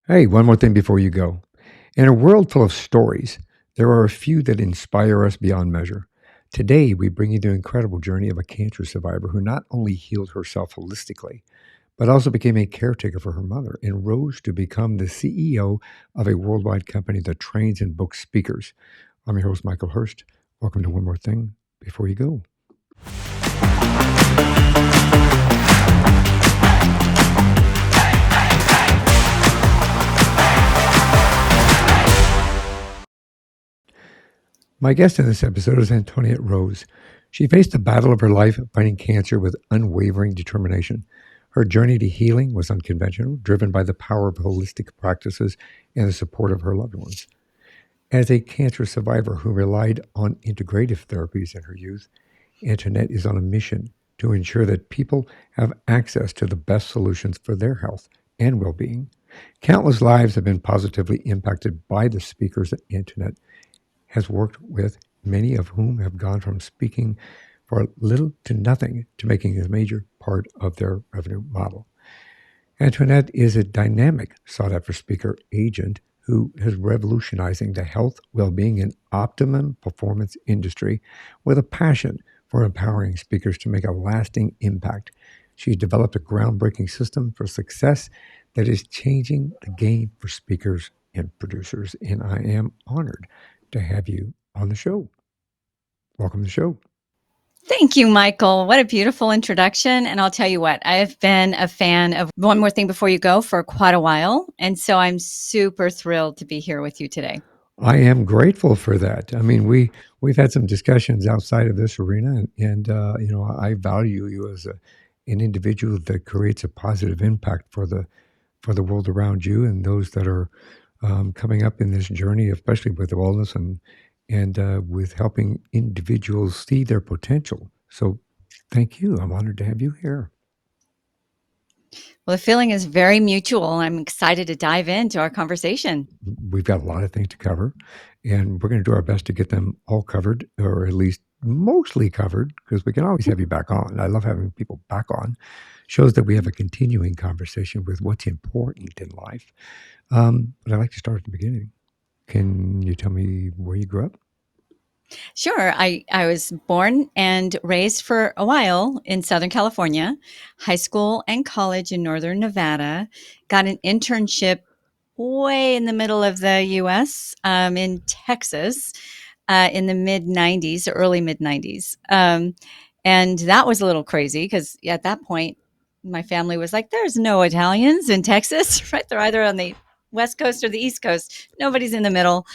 Hey, one more thing before you go. In a world full of stories, there are a few that inspire us beyond measure. Today, we bring you the incredible journey of a cancer survivor who not only healed herself holistically, but also became a caretaker for her mother and rose to become the CEO of a worldwide company that trains and books speakers. I'm your host, Michael Herst. Welcome to One More Thing Before You Go. My guest in this episode is Antoniette Roze. She faced the battle of her life fighting cancer with unwavering determination. Her journey to healing was unconventional, driven by the power of holistic practices and the support of her loved ones. As a cancer survivor who relied on integrative therapies in her youth, Antoinette is on a mission to ensure that people have access to the best solutions for their health and well being. Countless lives have been positively impacted by the speakers that Antoinette has worked with, many of whom have gone from speaking for little to nothing to making a major part of their revenue model. Antoinette is a dynamic, sought after speaker agent who is revolutionizing the health, well being, and optimum performance industry with a passion for empowering speakers to make a lasting impact. She developed a groundbreaking system for success that is changing the game for speakers and producers. And I am honored to have you on the show. Welcome to the show. Thank you, Michael. What a beautiful introduction. And I'll tell you what, I have been a fan of One More Thing Before You Go for quite a while. And so I'm super thrilled to be here with you today. I am grateful for that. I mean, we've had some discussions outside of this arena, and you know, I value you as an individual that creates a positive impact for the world around you and those that are coming up in this journey, especially with wellness and with helping individuals see their potential. So, thank you. I'm honored to have you here. Well, the feeling is very mutual. I'm excited to dive into our conversation. We've got a lot of things to cover, and we're going to do our best to get them all covered, or at least mostly covered, because we can always have you back on. I love having people back on. Shows that we have a continuing conversation with what's important in life. But I'd like to start at the beginning. Can you tell me where you grew up? Sure. I was born and raised for a while in Southern California, high school and college in Northern Nevada, got an internship way in the middle of the US in Texas in the mid 90s, early mid 90s. And that was a little crazy because at that point, my family was like, there's no Italians in Texas, right? They're either on the West Coast or the East Coast. Nobody's in the middle,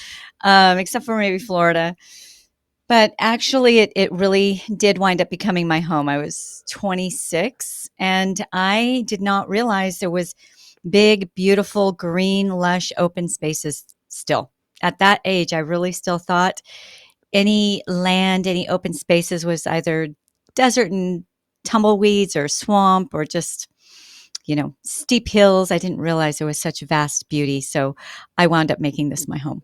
except for maybe Florida. But actually, it really did wind up becoming my home. I was 26, and I did not realize there was big, beautiful, green, lush, open spaces still. At that age, I really still thought any land, any open spaces was either desert and tumbleweeds or swamp or just, steep hills. I didn't realize there was such vast beauty. So I wound up making this my home.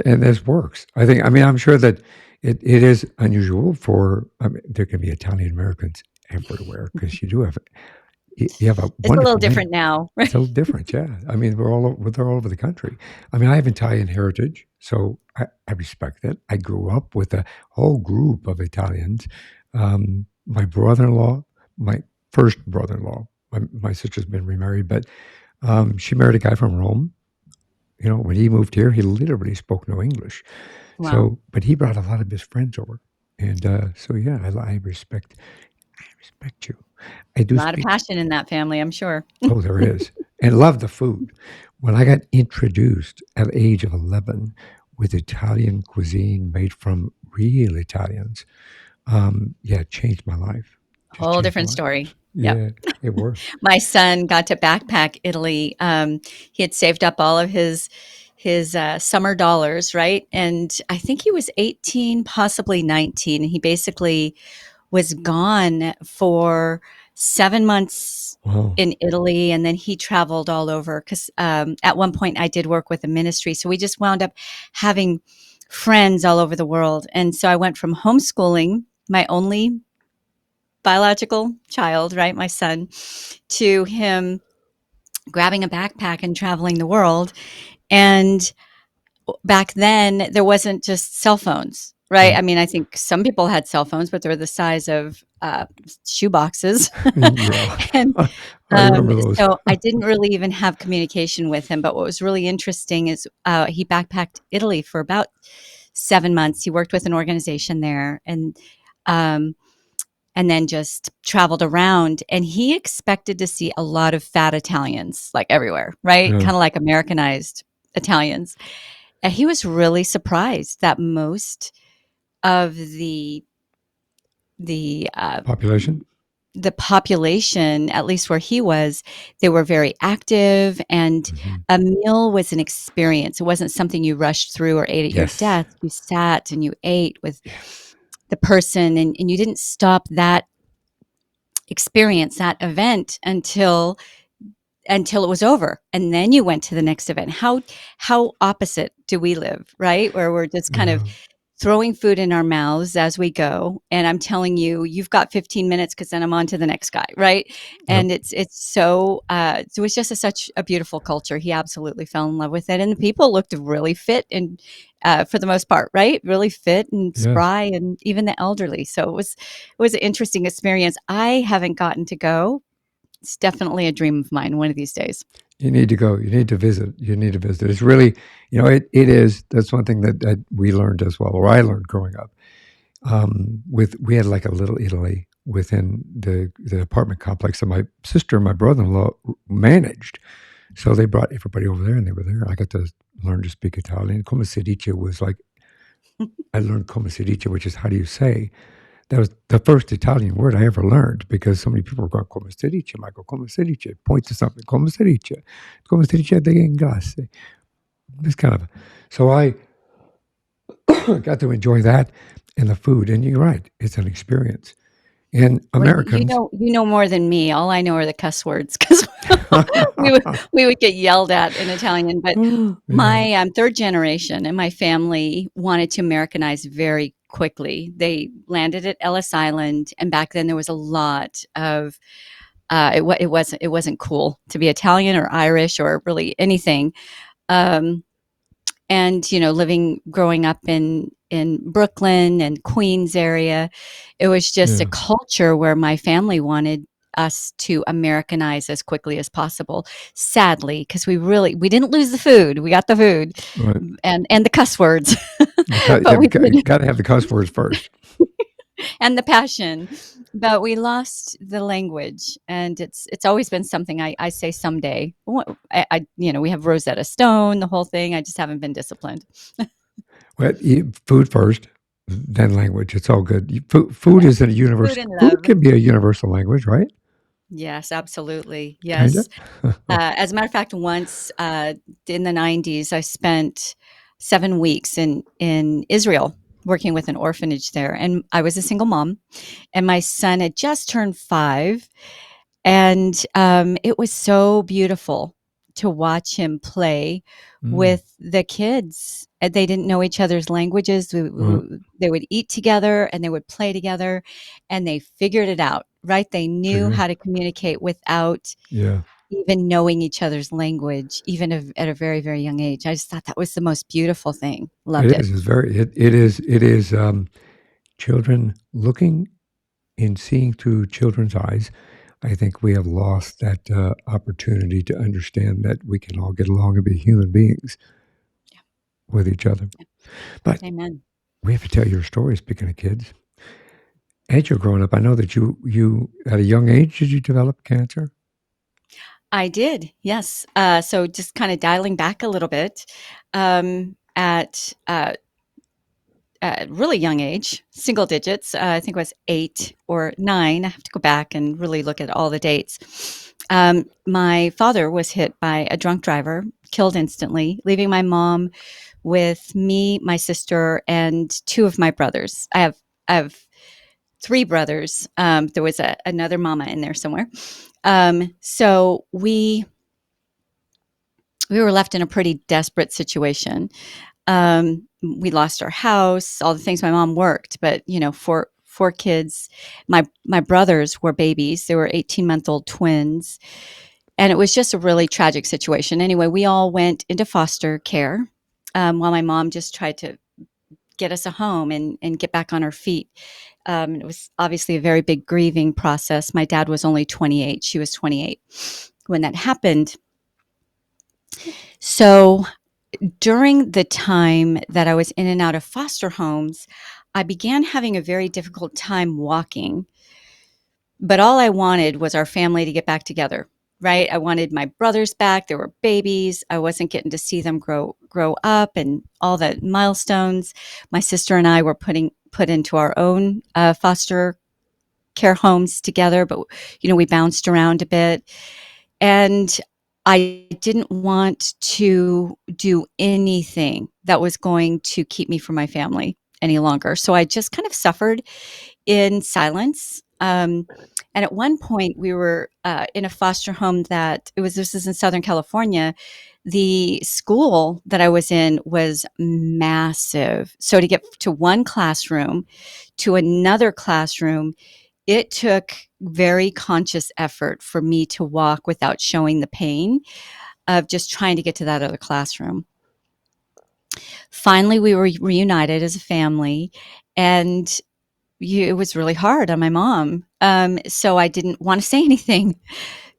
And this works. I think. I mean, I'm sure that it is unusual for. I mean, there can be Italian Americans everywhere because you have a It's a little wonderful name. different now, right? It's a little different, yeah. I mean, they're all over the country. I mean, I have Italian heritage, so I respect that. I grew up with a whole group of Italians. My brother-in-law, my first brother-in-law, my sister's been remarried, but she married a guy from Rome. You know, when he moved here, he literally spoke no English. Wow. So, but he brought a lot of his friends over, and so yeah, I respect you. I A do lot of speak. passion in that family, I'm sure. Oh, there is. And love the food. When I got introduced at the age of 11 with Italian cuisine made from real Italians, yeah, it changed my life. Just Whole changed my different life. story. Yep. Yeah, it worked. My son got to backpack Italy. He had saved up all of his summer dollars, right? And I think he was 18, possibly 19. He basically was gone for 7 months Wow. in Italy, and then he traveled all over because at one point I did work with a ministry, so we just wound up having friends all over the world. And so I went from homeschooling my only biological child, right, my son, to him grabbing a backpack and traveling the world. And back then, there wasn't just cell phones, right? Right. I mean, I think some people had cell phones, but they were the size of shoe boxes. Yeah. And I remember those. so I didn't really even have communication with him. But what was really interesting is he backpacked Italy for about 7 months. He worked with an organization there, um, and then just traveled around. And he expected to see a lot of fat Italians, like everywhere, right? Yeah. Kind of like Americanized Italians. And he was really surprised that most of the Population? the population, at least where he was, they were very active, and Hmm. a meal was an experience. It wasn't something you rushed through or ate at your Yes. desk. You sat and you ate with Yes. the person, and you didn't stop that experience, that event, until it was over, and then you went to the next event. How opposite do we live, right? Where we're just kind of Yeah. throwing food in our mouths as we go, and I'm telling you, you've got 15 minutes because then I'm on to the next guy, right? Yep. And it's so it was just such a beautiful culture. He absolutely fell in love with it, and the people looked really fit, and for the most part, right, really fit and Yes. spry, and even the elderly. So it was an interesting experience. I haven't gotten to go. It's definitely a dream of mine one of these days. You need to go. You need to visit. You need to visit. It's really, it is. That's one thing that we learned as well, or I learned growing up. We had like a little Italy within the apartment complex that my sister and my brother-in-law managed. So they brought everybody over there, and they were there. I got to learn to speak Italian. Come si dice was like I learned come si dice, which is how do you say. That was the first Italian word I ever learned because so many people were going come si dice. I go come si dice. Point to something. Come si dice de inglese. This kind of. So I got to enjoy that and the food. And you're right, it's an experience. And Well, Americans, you know more than me. All I know are the cuss words because we would we would get yelled at in Italian. But yeah, my third generation and my family wanted to Americanize very quickly. They landed at Ellis Island, and back then there was a lot of it wasn't cool to be Italian or Irish or really anything. Um, and growing up in Brooklyn and Queens area, it was just a yeah, culture where my family wanted us to Americanize as quickly as possible. Sadly, because we didn't lose the food, we got the food right. and the cuss words, Yeah, but we you did, got to have the cuss words first. and the passion, but we lost the language, and it's always been something I say someday. We have Rosetta Stone, the whole thing. I just haven't been disciplined. Well, food first, then language. It's all good. Food Yeah, is a food universal. and Food love. can be a universal language, right? Yes, absolutely. Kind of. Yes. As a matter of fact, once in the 90s, I spent 7 weeks in Israel working with an orphanage there. And I was a single mom, and my son had just turned 5. And it was so beautiful to watch him play Mm, with the kids. They didn't know each other's languages. right. They would eat together and they would play together, and they figured it out, right? They knew Figure. how to communicate without Yeah, even knowing each other's language, even at a very, very young age. I just thought that was the most beautiful thing. Loved it it. is. It's very. It is. Children looking and seeing through children's eyes. I think we have lost that opportunity to understand that we can all get along and be human beings with each other. But Amen. we have to tell your story. Speaking of kids, as you're growing up, I know that you at a young age did you develop cancer? I did, yes. So just kind of dialing back a little bit, at a really young age, single digits. I think it was 8 or 9. I have to go back and really look at all the dates. My father was hit by a drunk driver, killed instantly, leaving my mom with me, my sister, and two of my brothers. I have 3 brothers. There was another mama in there somewhere. So we were left in a pretty desperate situation. We lost our house, all the things. My mom worked, but four kids. My brothers were babies. They were 18-month-old twins. And it was just a really tragic situation. Anyway, we all went into foster care while my mom just tried to get us a home and get back on our feet. It was obviously a very big grieving process. My dad was only 28. She was 28 when that happened. So during the time that I was in and out of foster homes, I began having a very difficult time walking. But all I wanted was our family to get back together, right? I wanted my brothers back. There were babies. I wasn't getting to see them grow up and all the milestones. My sister and I were put into our own foster care homes together, but we bounced around a bit. And I didn't want to do anything that was going to keep me from my family any longer. So I just kind of suffered in silence. And at one point, we were in a foster home this is in Southern California. The school that I was in was massive. So to get to one classroom to another classroom, it took very conscious effort for me to walk without showing the pain of just trying to get to that other classroom. Finally, we were reunited as a family, and it was really hard on my mom. So I didn't want to say anything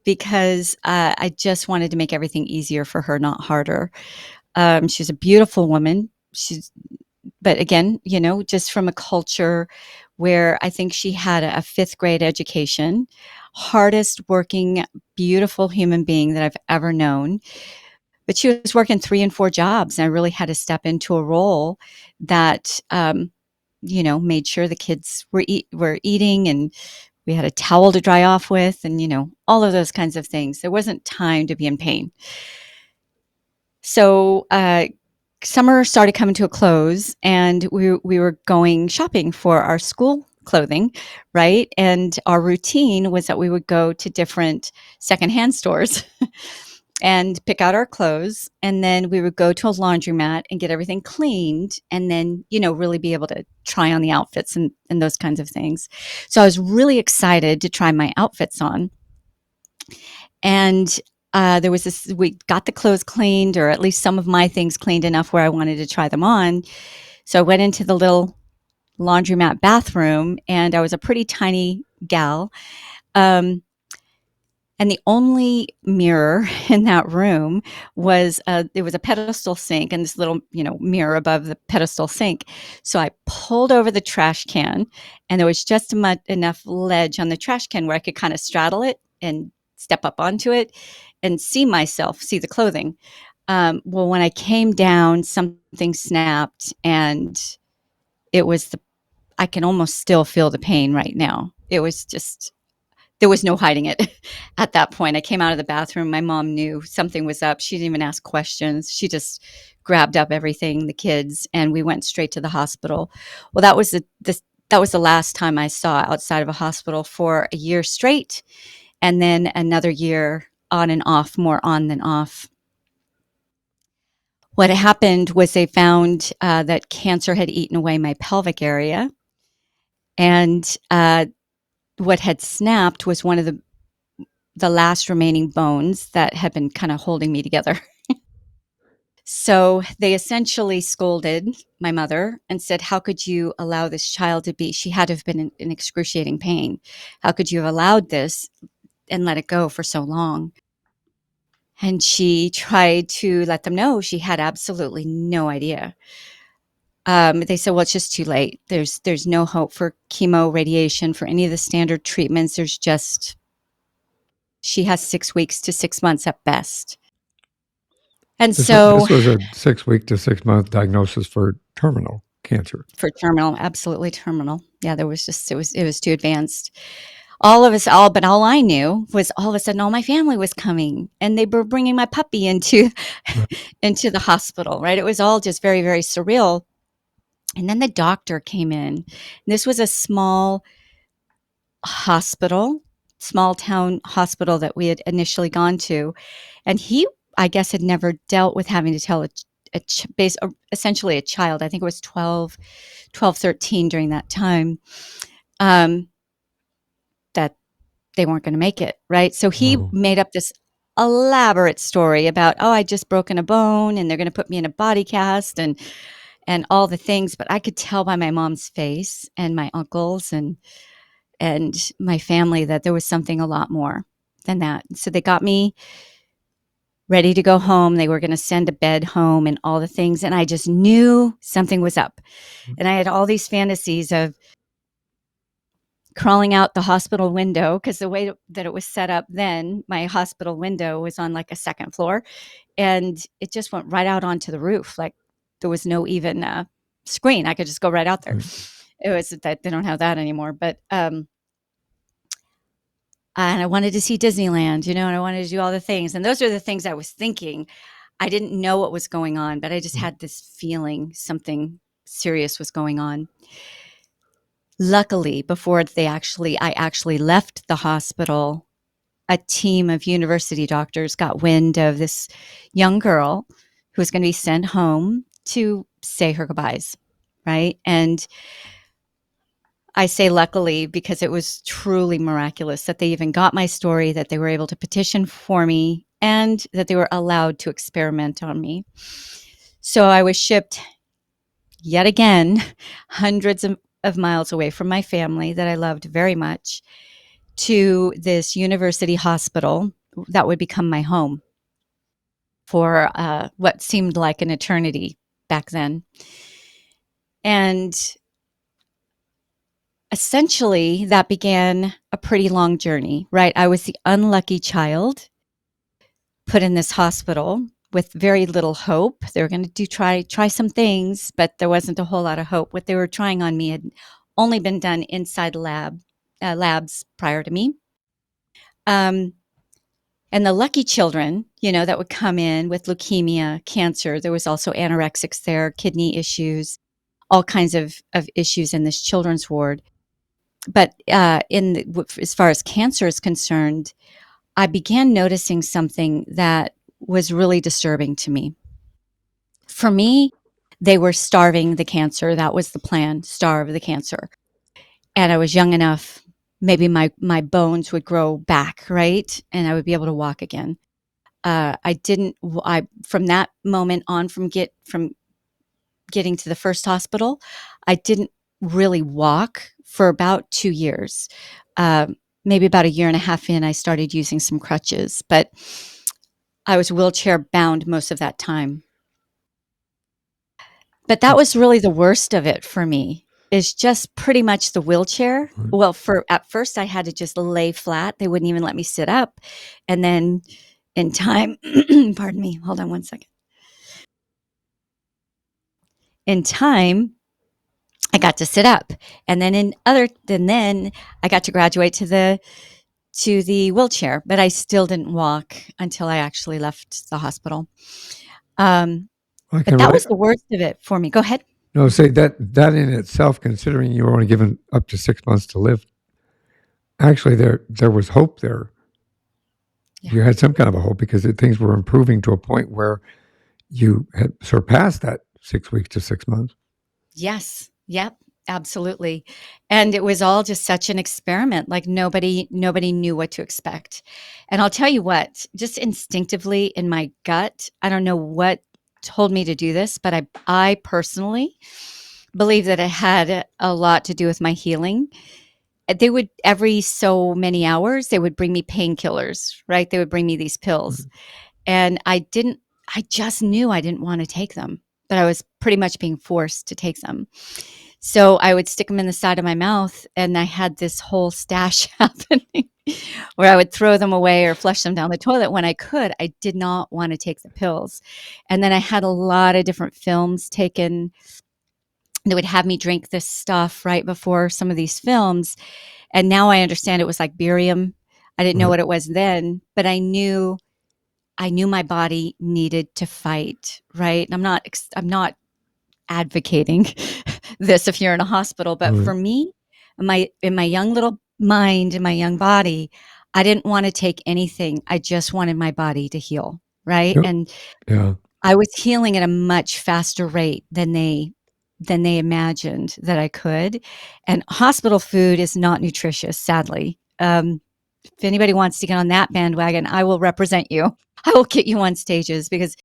because I just wanted to make everything easier for her, not harder. She's a beautiful woman. But again, just from a culture where I think she had a fifth grade education, hardest working, beautiful human being that I've ever known. But she was working 3 and 4 jobs, and I really had to step into a role that, made sure the kids were eating, and we had a towel to dry off with, and, all of those kinds of things. There wasn't time to be in pain. So, summer started coming to a close, and we were going shopping for our school clothing, right? And our routine was that we would go to different secondhand stores and pick out our clothes, and then we would go to a laundromat and get everything cleaned, and then really be able to try on the outfits and those kinds of things. So I was really excited to try my outfits on, and there was this. We got the clothes cleaned, or at least some of my things cleaned enough where I wanted to try them on. So I went into the little laundromat bathroom, and I was a pretty tiny gal. And the only mirror in that room was there was a pedestal sink and this little, mirror above the pedestal sink. So I pulled over the trash can, and there was just enough ledge on the trash can where I could kind of straddle it and step up onto it and see the clothing. Well, when I came down, something snapped, and it was I can almost still feel the pain right now. It was just there was no hiding it at that point. I came out of the bathroom. My mom knew something was up. She didn't even ask questions. She just grabbed up everything, the kids, and we went straight to the hospital. Well, that was the last time I saw outside of a hospital for a year straight, and then another year on and off, more on than off. What happened was they found that cancer had eaten away my pelvic area, and what had snapped was one of the last remaining bones that had been kind of holding me together. So they essentially scolded my mother and said, "How could you allow this child to be?" She had to have been in excruciating pain. "How could you have allowed this and let it go for so long?" And she tried to let them know she had absolutely no idea. They said, "Well, it's just too late. There's no hope for chemo, radiation, for any of the standard treatments. She has 6 weeks to 6 months at best." And so This was a 6 week to 6 month diagnosis for terminal cancer. for terminal, absolutely terminal. Yeah, it was too advanced. All I knew was all of a sudden all my family was coming, and they were bringing my puppy into Right. into the hospital, right? It was all just very, very surreal. And then the doctor came in. This was a hospital, small town hospital that we had initially gone to. And he, I guess, had never dealt with having to tell essentially a child, I think it was 12, 13 during that time, um, that they weren't going to make it, right? So he Oh, made up this. elaborate story about, oh, I just broken a bone and they're going to put me in a body cast and all the things. But I could tell by my mom's face and my uncles and my family that there was something a lot more than that. So they got me ready to go home. They were going to send a bed home and all the things. And I just knew something was up. And I had all these fantasies of crawling out the hospital window, because the way that it was set up then, my hospital window was on like a second floor and it just went right out onto the roof. Like there was no even screen. I could just go right out there. Right. It was that they don't have that anymore. But and I wanted to see Disneyland, and I wanted to do all the things. And those are the things I was thinking. I didn't know what was going on, but I just Mm. had this feeling something serious was going on. Luckily, before I actually left the hospital, a team of university doctors got wind of this young girl who was going to be sent home to say her goodbyes, right? And I say luckily because it was truly miraculous that they even got my story, that they were able to petition for me, and that they were allowed to experiment on me. So I was shipped yet again, hundreds of miles away from my family that I loved very much, to this university hospital that would become my home for what seemed like an eternity back then. And essentially, that began a pretty long journey, right? I was the unlucky child put in this hospital with very little hope. They were going to try some things, but there wasn't a whole lot of hope. What they were trying on me had only been done inside labs prior to me. And the lucky children, that would come in with leukemia, cancer. There was also anorexics there, kidney issues, all kinds of issues in this children's ward. But as far as cancer is concerned, I began noticing something that was really disturbing to me. For me, they were starving the cancer. That was the plan, starve the cancer. And I was young enough, maybe my bones would grow back, right? And I would be able to walk again. From that moment on, from getting to the first hospital, I didn't really walk for about 2 years. Maybe about a year and a half in, I started using some crutches, but I was wheelchair bound most of that time. But that was really the worst of it for me, is just pretty much the wheelchair. Right. Well, at first I had to just lay flat. They wouldn't even let me sit up. And then in time, pardon me, hold on one second. In time, I got to sit up. And then then I got to graduate to the wheelchair, but I still didn't walk until I actually left the hospital. I But can that relate. was the worst of it for me. Go ahead. No, say that in itself, considering you were only given up to 6 months to live, actually there was hope there. Yeah. You had some kind of a hope because things were improving to a point where you had surpassed that 6 weeks to 6 months. Yes. Yep. Absolutely. And it was all just such an experiment. Like nobody knew what to expect. And I'll tell you what, just instinctively in my gut, I don't know what told me to do this, but I personally believe that it had a lot to do with my healing. They would, every so many hours, they would bring me painkillers, right? They would bring me these pills. And I just knew I didn't want to take them, but I was pretty much being forced to take them. So I would stick them in the side of my mouth, and I had this whole stash happening where I would throw them away or flush them down the toilet when I could. I did not want to take the pills. And then I had a lot of different films taken. They would have me drink this stuff right before some of these films. And now I understand it was like barium. I didn't know Right. what it was then, but I knew my body needed to fight, right? And I'm not advocating this if you're in a hospital, but Right. for me, in my young little mind, in my young body, I didn't want to take anything. I just wanted my body to heal, right? Yep. And Yeah. I was healing at a much faster rate than they imagined that I could. And hospital food is not nutritious, sadly. if anybody wants to get on that bandwagon, I will represent you. I will get you on stages because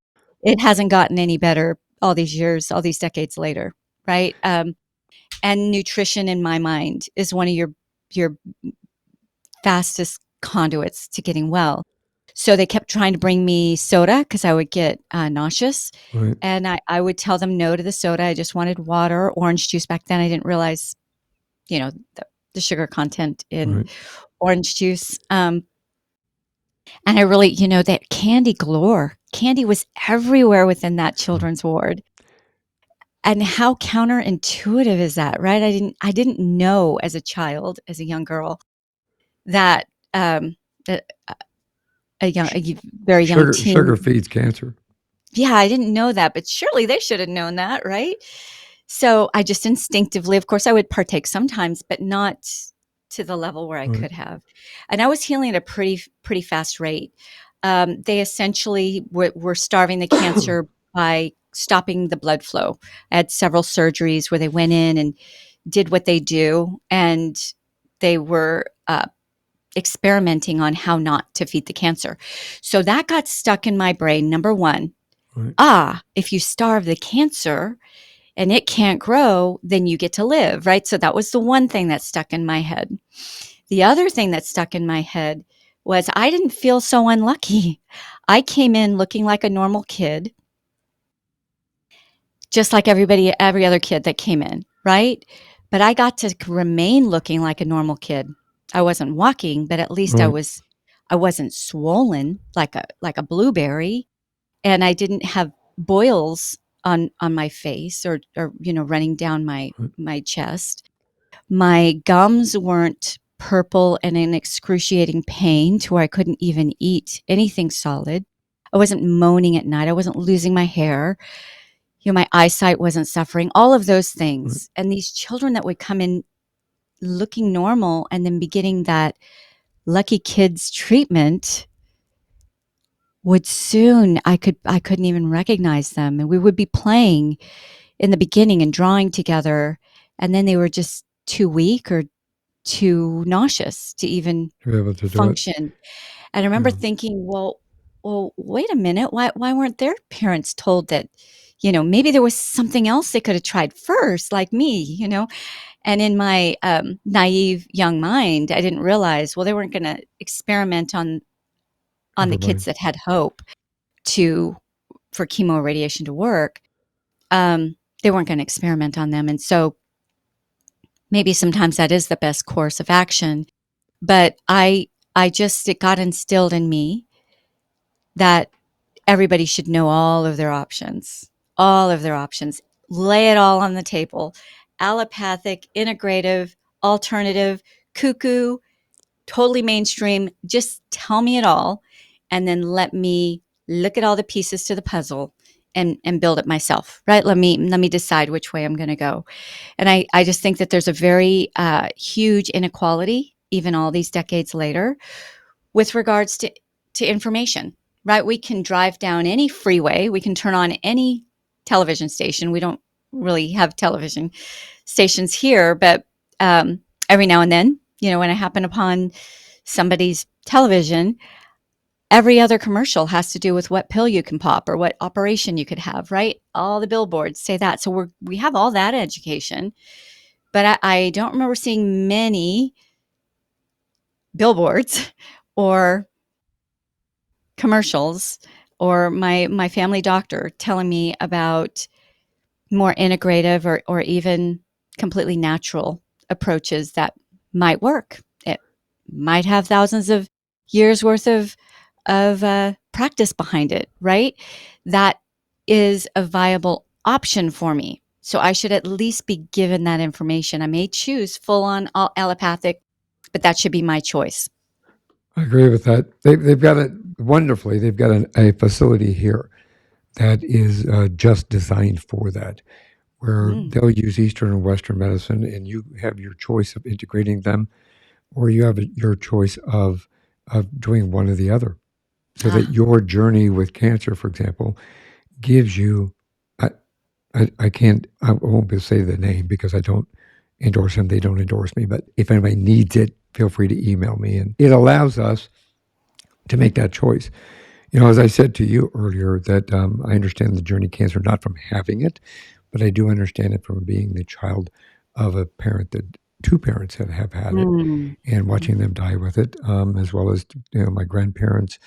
it hasn't gotten any better all these years, all these decades later, right? And nutrition, in my mind, is one of your fastest conduits to getting well. So they kept trying to bring me soda because I would get nauseous. Right. And I would tell them no to the soda. I just wanted water, orange juice. Back then, I didn't realize, the sugar content in Right. orange juice. And I really, that candy galore. Candy was everywhere within that Mm. children's ward. And how counterintuitive is that, right? I didn't know as a child, as a young girl, that that a very young Sugar teen. feeds cancer. Yeah, I didn't know that, but surely they should have known that, right? So I just instinctively, of course, I would partake sometimes, but not to the level where I Right. could have. And I was healing at a pretty fast rate. They essentially were starving the cancer by stopping the blood flow. I had several surgeries where they went in and did what they do, and they were experimenting on how not to feed the cancer. So that got stuck in my brain. Number one, Right. if you starve the cancer and it can't grow, then you get to live, right? So that was the one thing that stuck in my head. The other thing that stuck in my head was I didn't feel so unlucky. I came in looking like a normal kid, just like every other kid that came in, right? But I got to remain looking like a normal kid. I wasn't walking, but at least Right. I wasn't swollen like a blueberry, and I didn't have boils on my face or running down Right. my chest. My gums weren't purple and in excruciating pain to where I couldn't even eat anything solid. I wasn't moaning at night. I wasn't losing my hair. My eyesight wasn't suffering, all of those Right. things. And these children that would come in looking normal and then be getting that lucky kids treatment would soon, I couldn't even recognize them. And we would be playing in the beginning and drawing together. And then they were just too weak or too nauseous to even To be able to do it. function. And I remember Yeah. thinking, well, wait a minute. Why weren't their parents told that, maybe there was something else they could have tried first, like me. And in my naive young mind, I didn't realize, well, they weren't going to experiment on the Everybody. kids that had hope to for chemo radiation to work. They weren't going to experiment on them. And so maybe sometimes that is the best course of action. But it got instilled in me that everybody should know all of their options, lay it all on the table. Allopathic, integrative, alternative, cuckoo, totally mainstream. Just tell me it all. And then let me look at all the pieces to the puzzle and build it myself, right? Let me decide which way I'm going to go. And I just think that there's a very huge inequality, even all these decades later, with regards to information, right? We can drive down any freeway, we can turn on any television station. We don't really have television stations here, but every now and then, when I happen upon somebody's television, every other commercial has to do with what pill you can pop or what operation you could have, right? All the billboards say that. So we have all that education, but I don't remember seeing many billboards or commercials or my family doctor telling me about more integrative or even completely natural approaches that might work. It might have thousands of years worth of practice behind it, right? That is a viable option for me. So I should at least be given that information. I may choose full on allopathic, but that should be my choice. I agree with that. They've got it wonderfully. They've got a facility here that is just designed for that, where Mm. they'll use Eastern and Western medicine, and you have your choice of integrating them, or you have your choice of doing one or the other, so that Ah, your journey with cancer, for example, gives you. I can't. I won't be able to say the name because I don't endorse them. They don't endorse me. But if anybody needs it, feel free to email me. And it allows us to make that choice. As I said to you earlier, that I understand the journey of cancer not from having it, but I do understand it from being the child of a parent that two parents have had it Mm. and watching them die with it, as well as my grandparents,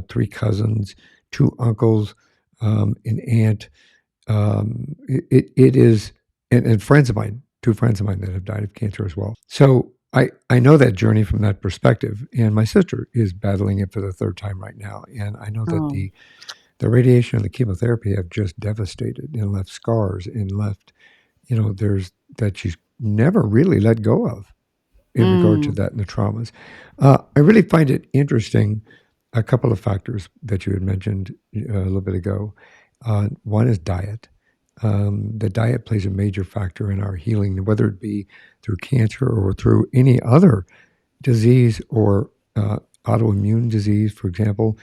three cousins, two uncles, an aunt. It is, and friends of mine, two friends of mine that have died of cancer as well. So I know that journey from that perspective, and my sister is battling it for the third time right now, and I know that Oh. the radiation and the chemotherapy have just devastated and left scars and left, there's that she's never really let go of in regard to Mm. that and the traumas. I really find it interesting, a couple of factors that you had mentioned a little bit ago. One is diet. The diet plays a major factor in our healing, whether it be through cancer or through any other disease or autoimmune disease, for example,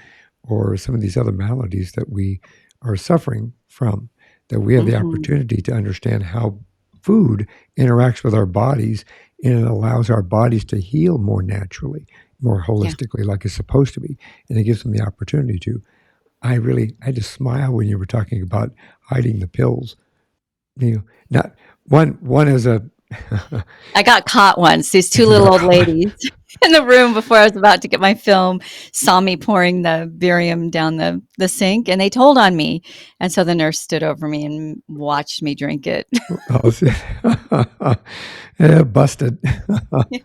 or some of these other maladies that we are suffering from, that we have the Mhm. opportunity to understand how food interacts with our bodies and it allows our bodies to heal more naturally, more Yeah. holistically, like it's supposed to be. And it gives them the opportunity to. I had to smile when you were talking about hiding the pills. Not one is a I got caught once. These two you little got old caught. ladies in the room before I was about to get my film saw me pouring the barium down the sink, and they told on me. And so the nurse stood over me and watched me drink it. Oh, yeah, busted. Yeah.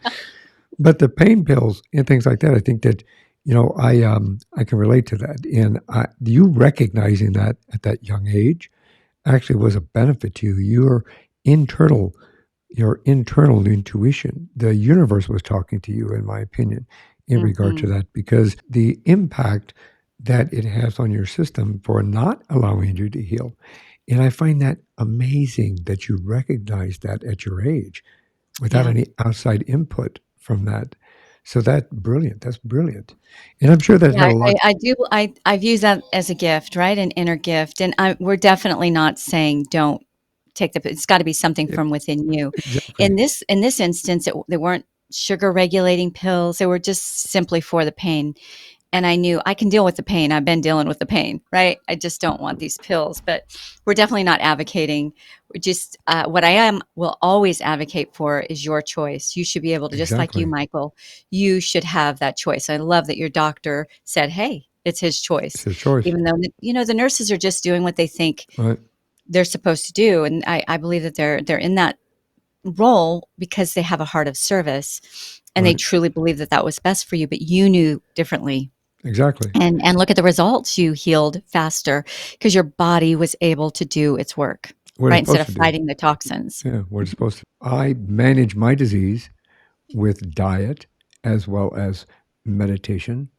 But the pain pills and things like that, I think that I can relate to that, and you recognizing that at that young age actually was a benefit to you. Internal, your internal intuition, the universe was talking to you, in my opinion, in regard to Mhm. that, because the impact that it has on your system for not allowing you to heal. And I find that amazing that you recognize that at your age without Yeah. any outside input from that. So that's brilliant. That's brilliant. And I'm sure that Yeah, had a lot. I do. I view that as a gift, right? An inner gift. And we're definitely not saying don't take it's got to be something Yeah, from within you. exactly. In this instance, they weren't sugar regulating pills. They were just simply for the pain. And I knew I can deal with the pain. I've been dealing with the pain, right? I just don't want these pills. But we're definitely not advocating. We're just what I am will always advocate for is your choice. You should be able to, just like you, Exactly. Michael. You should have that choice. I love that your doctor said, "Hey, it's his It's choice," his choice. even though the nurses are just doing what they think Right. they're supposed to do, and I believe that they're in that role because they have a heart of service, and they Right. truly believe that that was best for you. But you knew differently, Exactly. and look at the results. You healed faster because your body was able to do its work, What right? it's Instead supposed of to do. fighting the toxins. Yeah. What it's supposed to. I manage my disease with diet as well as meditation,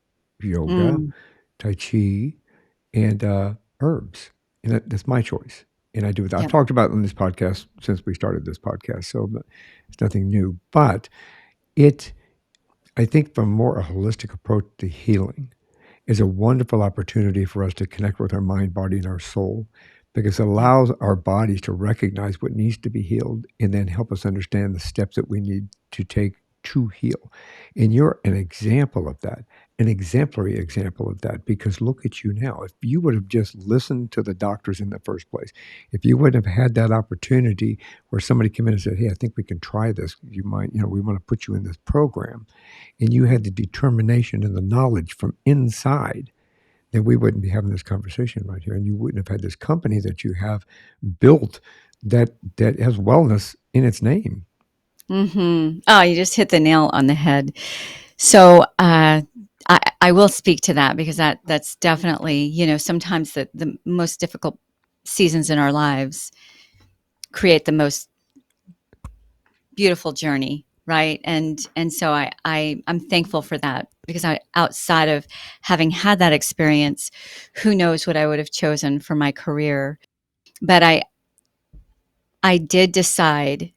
yoga, Mm, tai chi, and herbs. And that's my choice. And I do it. I've yep. talked about it on this podcast since we started this podcast, so it's nothing new. But it, I think, from more a holistic approach to healing, is a wonderful opportunity for us to connect with our mind, body, and our soul, because it Yeah. allows our bodies to recognize what needs to be healed and then help us understand the steps that we need to take to heal. And you're an example of that, an exemplary example of that, because look at you now. If you would have just listened to the doctors in the first place, if you wouldn't have had that opportunity where somebody came in and said, "Hey, I think we can try this. You might, we want to put you in this program," and you had the determination and the knowledge from inside, then we wouldn't be having this conversation right here. And you wouldn't have had this company that you have built that has wellness in its name. Oh, you just hit the nail on the head. So I will speak to that because that's definitely sometimes the most difficult seasons in our lives create the most beautiful journey, right? And so I'm thankful for that because I outside of having had that experience, who knows what I would have chosen for my career. But I did decide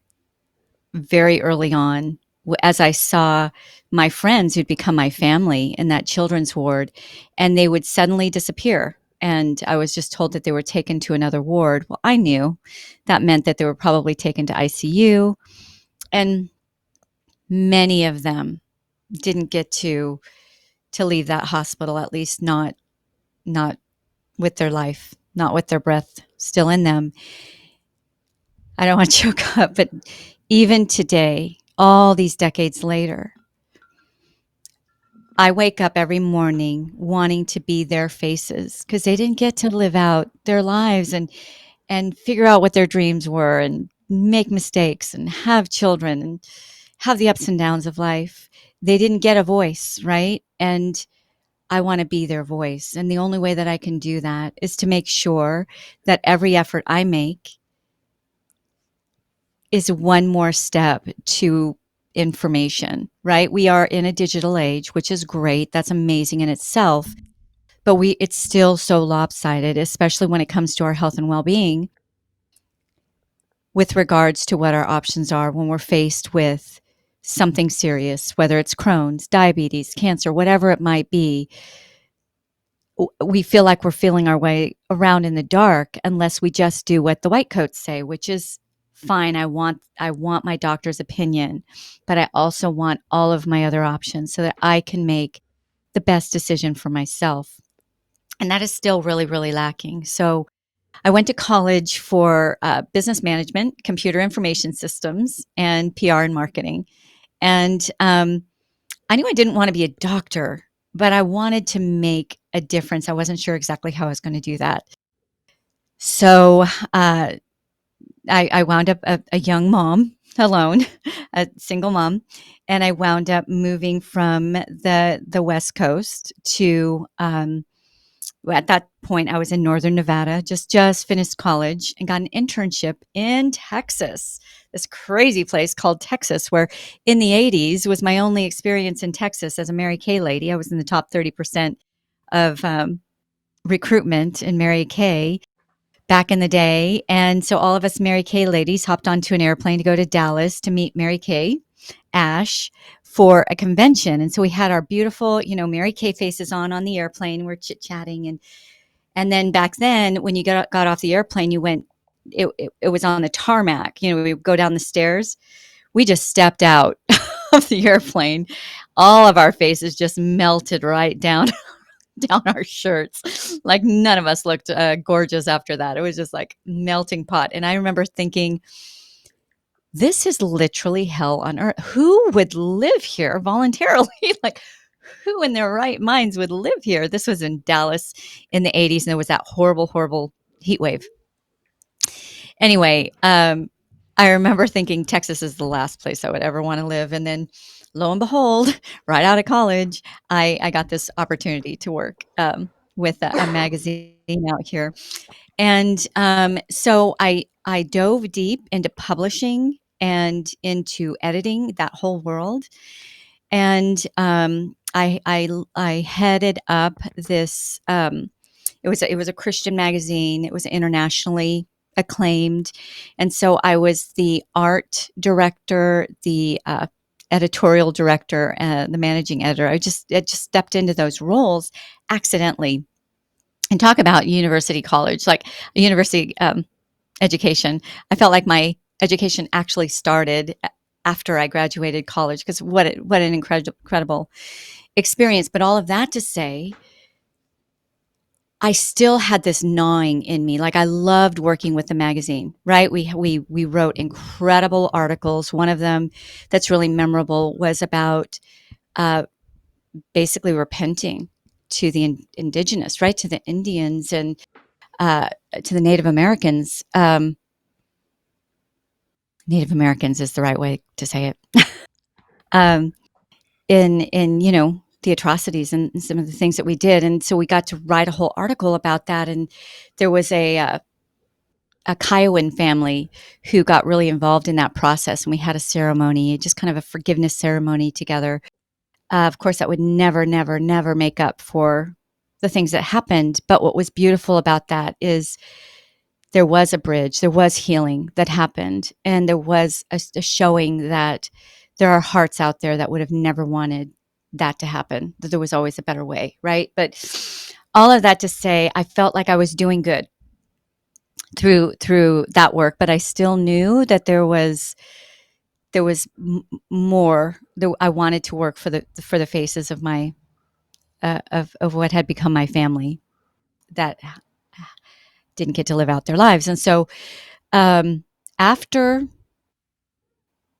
very early on as I saw my friends who'd become my family in that children's ward, and they would suddenly disappear. And I was just told that they were taken to another ward. Well, I knew that meant that they were probably taken to ICU. And Many of them didn't get to leave that hospital, at least not with their life, not with their breath still in them. I don't want to choke up, but even today, all these decades later, I wake up every morning wanting to be their faces because they didn't get to live out their lives and figure out what their dreams were and make mistakes and have children and have the ups and downs of life. They didn't get a voice, right? And I want to be their voice. And the only way that I can do that is to make sure that every effort I make is one more step to information, right? We are in a digital age, which is great. That's amazing in itself. But it's still so lopsided, especially when it comes to our health and well-being with regards to what our options are when we're faced with something serious, whether it's Crohn's, diabetes, cancer, whatever it might be. We feel like we're feeling our way around in the dark unless we just do what the white coats say, which is fine. I want my doctor's opinion, but I also want all of my other options so that I can make the best decision for myself. And that is still really, really lacking. So I went to college for business management, computer information systems, and PR and marketing. And I knew I didn't want to be a doctor, but I wanted to make a difference. I wasn't sure exactly how I was going to do that. So I wound up a young mom alone, a single mom, and I wound up moving from the West Coast to at that point I was in northern Nevada, just finished college and got an internship in Texas, this crazy place called Texas, where in the 80s was my only experience in Texas as a Mary Kay lady. I was in the top 30% of recruitment in Mary Kay back in the day. And so all of us Mary Kay ladies hopped onto an airplane to go to Dallas to meet Mary Kay Ash for a convention. And so we had our beautiful, Mary Kay faces on the airplane. We're chit chatting. And then back then, when you got off the airplane, you went, it was on the tarmac. We would go down the stairs. We just stepped out of the airplane. All of our faces just melted right down down our shirts. Like none of us looked gorgeous after that. It was just like melting pot. And I remember thinking, this is literally hell on earth. Who would live here voluntarily? Like, who in their right minds would live here? This was in Dallas in the 80s, and there was that horrible, horrible heat wave. Anyway, I remember thinking Texas is the last place I would ever want to live. And then lo and behold, right out of college, I got this opportunity to work with a magazine out here. And so I dove deep into publishing and into editing that whole world. And I headed up this. It was a Christian magazine. It was internationally acclaimed, and so I was the art director, the editorial director, the managing editor. I just stepped into those roles accidentally. And talk about university college, like university education. I felt like my education actually started after I graduated college because what an incredible experience. But all of that to say, I still had this gnawing in me. Like I loved working with the magazine, right? We wrote incredible articles. One of them that's really memorable was about basically repenting to the indigenous, right? To the Indians and to the Native Americans. Native Americans is the right way to say it. um, in the atrocities and some of the things that we did, and so we got to write a whole article about that. And there was a Kiowan family who got really involved in that process, and we had a ceremony, just kind of a forgiveness ceremony together. Of course, that would never, never, never make up for the things that happened. But what was beautiful about that is there was a bridge, there was healing that happened, and there was a showing that there are hearts out there that would have never wanted that to happen, that there was always a better way, right? But all of that to say, I felt like I was doing good through that work, but I still knew that there was there was more. I wanted to work for the faces of my of what had become my family that didn't get to live out their lives. And so um, after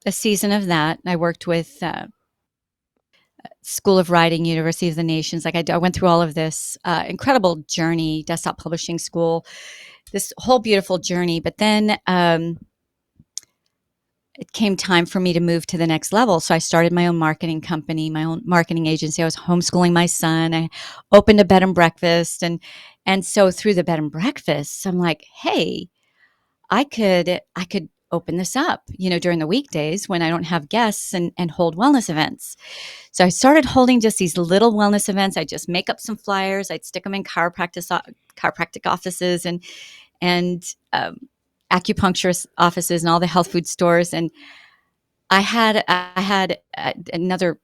a season of that, I worked with School of Writing, University of the Nations. Like I went through all of this incredible journey, desktop publishing school, this whole beautiful journey. But then it came time for me to move to the next level. So I started my own marketing company, my own marketing agency. I was homeschooling my son. I opened a bed and breakfast, and so through the bed and breakfast, I'm like, hey, I could open this up, during the weekdays when I don't have guests, and hold wellness events. So I started holding just these little wellness events. I just make up some flyers. I'd stick them in chiropractic offices and acupuncturist offices and all the health food stores. And I had another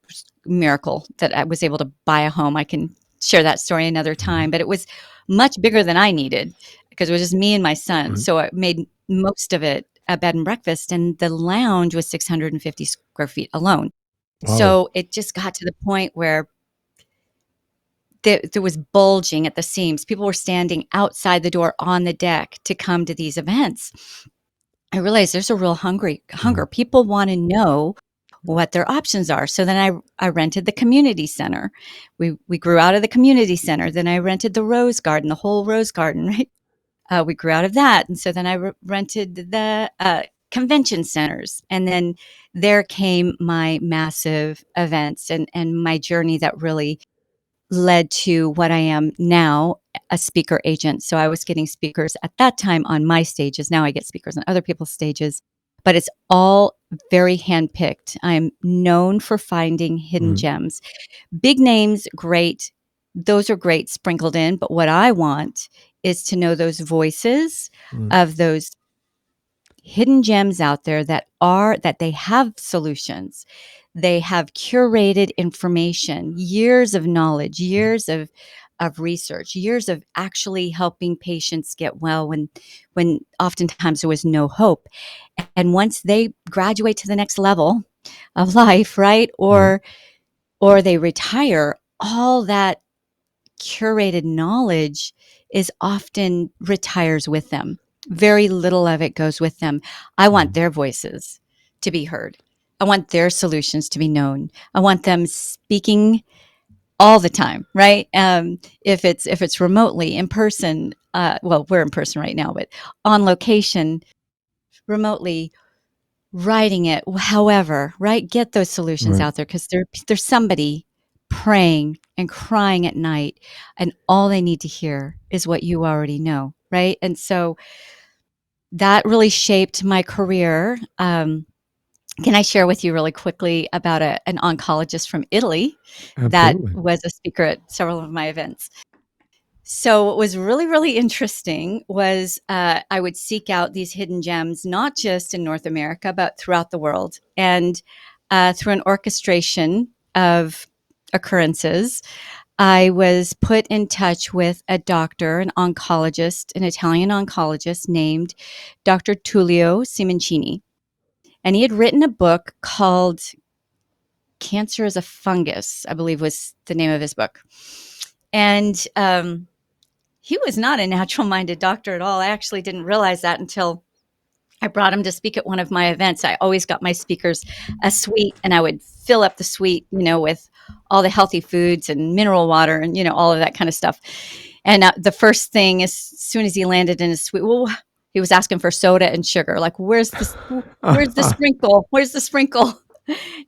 miracle that I was able to buy a home. I can share that story another time, but it was much bigger than I needed because it was just me and my son. Right. So I made most of it a bed and breakfast, and the lounge was 650 square feet alone. Wow. So it just got to the point where there was bulging at the seams. People were standing outside the door on the deck to come to these events. I realized there's a real hunger. Mhm. People want to know what their options are. So then I rented the community center. We grew out of the community center. Then I rented the rose garden, the whole rose garden, right? We grew out of that. And so then I rented the convention centers. And then there came my massive events and my journey that really led to what I am now, a speaker agent. So I was getting speakers at that time on my stages. Now I get speakers on other people's stages, but it's all very handpicked. I'm known for finding hidden Mhm. gems. Big names, great. Those are great sprinkled in. But what I want is to know those voices Mhm. of those hidden gems out there that they have solutions. They have curated information, years of knowledge, years of research, years of actually helping patients get well when oftentimes there was no hope. And once they graduate to the next level of life, right? Right. Or they retire, all that curated knowledge is often retires with them. Very little of it goes with them. I want Mhm. their voices to be heard. I want their solutions to be known. I want them speaking all the time, right? If it's remotely, in person, well, we're in person right now, but on location, remotely, writing it, however, right? Get those solutions Right. out there because there's somebody praying and crying at night, and all they need to hear is what you already know, right? And so that really shaped my career. Can I share with you really quickly about an oncologist from Italy that Absolutely. was a speaker at several of my events? So what was really, really interesting was I would seek out these hidden gems, not just in North America, but throughout the world. And through an orchestration of occurrences, I was put in touch with a doctor, an oncologist, an Italian oncologist named Dr. Tullio Simoncini. And he had written a book called Cancer is a Fungus, I believe was the name of his book. And he was not a natural minded doctor at all. I actually didn't realize that until I brought him to speak at one of my events. I always got my speakers a suite, and I would fill up the suite, with all the healthy foods and mineral water and, all of that kind of stuff. And the first thing, as soon as he landed in his suite, well, he was asking for soda and sugar. Like, where's the sprinkle? Where's the sprinkle?